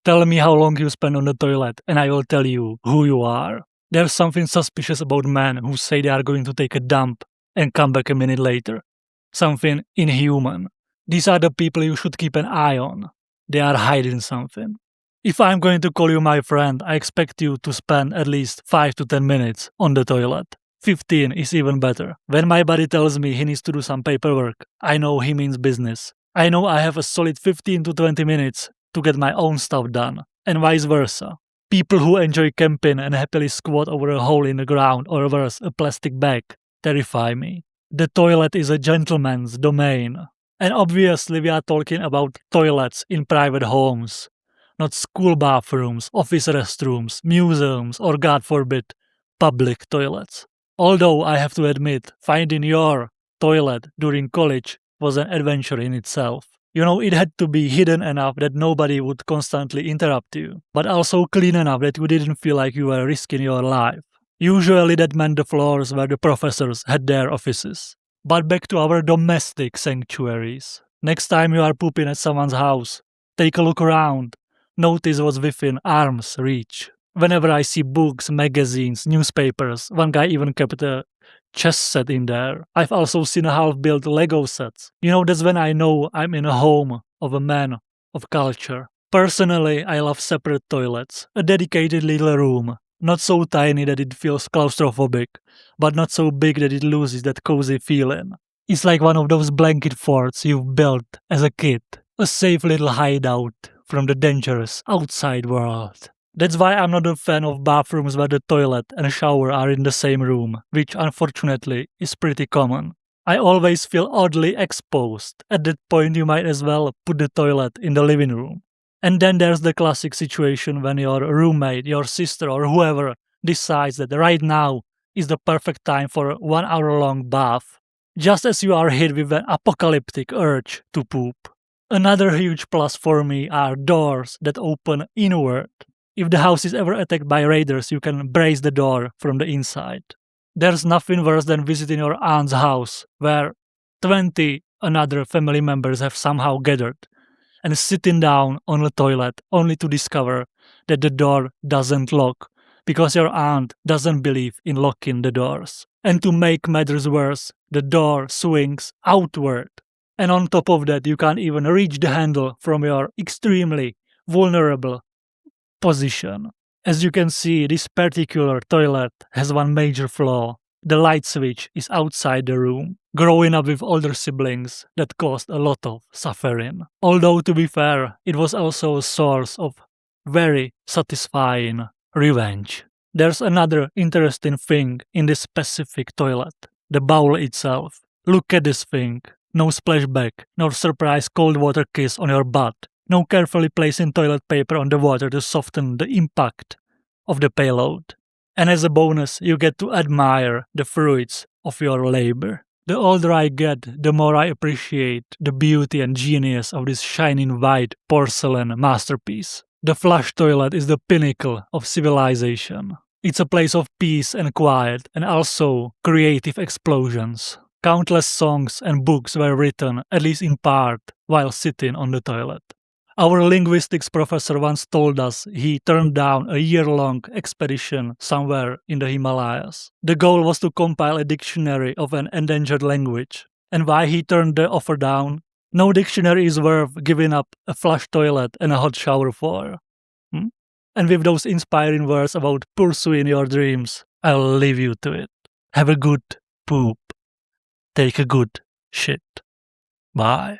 Tell me how long you spend on the toilet and I will tell you who you are. There's something suspicious about men who say they are going to take a dump and come back a minute later. Something inhuman. These are the people you should keep an eye on. They are hiding something. If I'm going to call you my friend, I expect you to spend at least 5 to 10 minutes on the toilet. 15 is even better. When my buddy tells me he needs to do some paperwork, I know he means business. I know I have a solid 15 to 20 minutes to get my own stuff done, and vice versa. People who enjoy camping and happily squat over a hole in the ground or worse, a plastic bag, terrify me. The toilet is a gentleman's domain. And obviously we are talking about toilets in private homes, not school bathrooms, office restrooms, museums, or God forbid, public toilets. Although I have to admit, finding your toilet during college was an adventure in itself. You know, it had to be hidden enough that nobody would constantly interrupt you, but also clean enough that you didn't feel like you were risking your life. Usually that meant the floors where the professors had their offices. But back to our domestic sanctuaries. Next time you are pooping at someone's house, take a look around. Notice what's within arm's reach. Whenever I see books, magazines, newspapers, one guy even kept a chess set in there. I've also seen half-built Lego sets. You know, that's when I know I'm in a home of a man of culture. Personally, I love separate toilets, a dedicated little room, not so tiny that it feels claustrophobic, but not so big that it loses that cozy feeling. It's like one of those blanket forts you've built as a kid, a safe little hideout from the dangerous outside world. That's why I'm not a fan of bathrooms where the toilet and shower are in the same room, which unfortunately is pretty common. I always feel oddly exposed. At that point you might as well put the toilet in the living room. And then there's the classic situation when your roommate, your sister or whoever decides that right now is the perfect time for a 1 hour long bath, just as you are hit with an apocalyptic urge to poop. Another huge plus for me are doors that open inward. If the house is ever attacked by raiders, you can brace the door from the inside. There's nothing worse than visiting your aunt's house, where 20 another family members have somehow gathered, and sitting down on the toilet only to discover that the door doesn't lock, because your aunt doesn't believe in locking the doors. And to make matters worse, the door swings outward. And on top of that, you can't even reach the handle from your extremely vulnerable position. As you can see, this particular toilet has one major flaw. The light switch is outside the room. Growing up with older siblings, that caused a lot of suffering. Although, to be fair, it was also a source of very satisfying revenge. There's another interesting thing in this specific toilet, the bowl itself. Look at this thing. No splashback, no surprise cold water kiss on your butt. No carefully placing toilet paper on the water to soften the impact of the payload. And as a bonus, you get to admire the fruits of your labor. The older I get, the more I appreciate the beauty and genius of this shining white porcelain masterpiece. The flush toilet is the pinnacle of civilization. It's a place of peace and quiet, and also creative explosions. Countless songs and books were written, at least in part, while sitting on the toilet. Our linguistics professor once told us he turned down a year-long expedition somewhere in the Himalayas. The goal was to compile a dictionary of an endangered language. And why he turned the offer down? No dictionary is worth giving up a flush toilet and a hot shower for. And with those inspiring words about pursuing your dreams, I'll leave you to it. Have a good poop. Take a good shit. Bye.